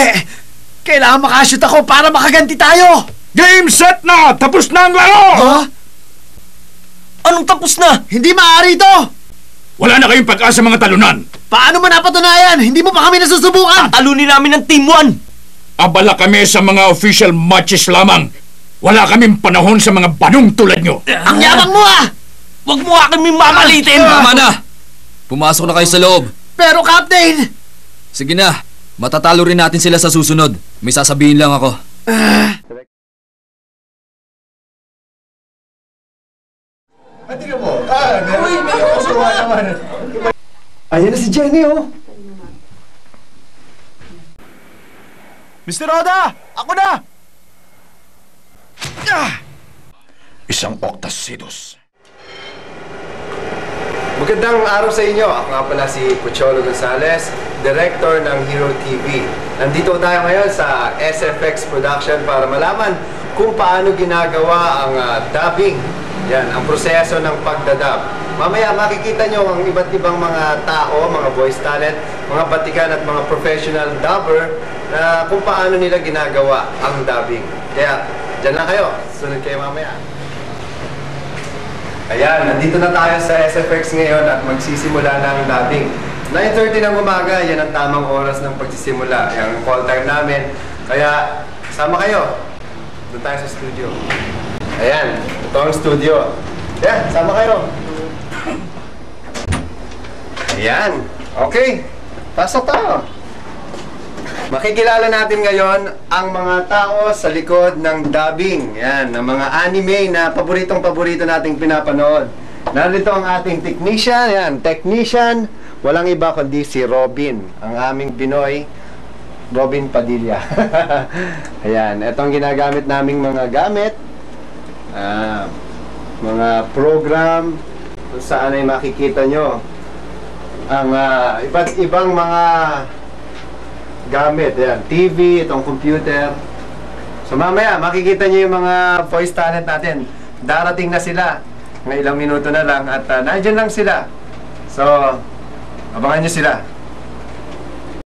Hindi! Kailangan makashoot ako para makaganti tayo! Game set na! Tapos na ang laro! Ha? Anong tapos na? Hindi maaari ito! Wala na kayong pag-asa mga talunan! Paano mo napatunayan? Hindi mo pa kami nasusubukan! Tatalunin namin ng Team 1! Abala kami sa mga official matches lamang. Wala kaming panahon sa mga banong tulad nyo. Ang yabang mo ah! Huwag mo nga kami mamalitin! Tama na! Pumasok na kayo sa loob. Pero Captain! Sige na, matatalo rin natin sila sa susunod. May sasabihin lang ako. Ayan na si Jenny, oh. Mr. Oda! Ako na! Isang Octasidus. Magandang araw sa inyo. Ako nga pala si Pocholo Gonzales, Director ng Hero TV. Nandito tayo ngayon sa SFX Production para malaman kung paano ginagawa ang dubbing. Yan, ang proseso ng pagdadub. Mamaya makikita nyo ang iba't ibang mga tao, mga voice talent, mga batikan at mga professional dubber na kung paano nila ginagawa ang dubbing. Kaya, dyan lang kayo. Sunod kayo mamaya. Ayan, nandito na tayo sa SFX ngayon at magsisimula na ang dubbing. 9:30 ng umaga, yan ang tamang oras ng pagsisimula. Yan ang call time namin. Kaya, sama kayo. Doon tayo sa studio. Ayan, ito ang studio. Ayan, sama kayo. Ayan, okay. Pasok tayo. Makikilala natin ngayon ang mga tao sa likod ng dubbing. Yan, ng mga anime na paboritong-paborito nating pinapanood. Narito ang ating technician. Yan, technician. Walang iba kundi si Robin. Ang aming Pinoy, Robin Padilla. Ayan, ito ang ginagamit naming mga gamit. Mga program kung saan ay makikita nyo ang iba't ibang mga gamit. Yan, TV, itong computer. So mamaya, makikita nyo yung mga voice talent natin. Darating na sila. Ng ilang minuto na lang at nandyan lang sila. So, abangan nyo sila.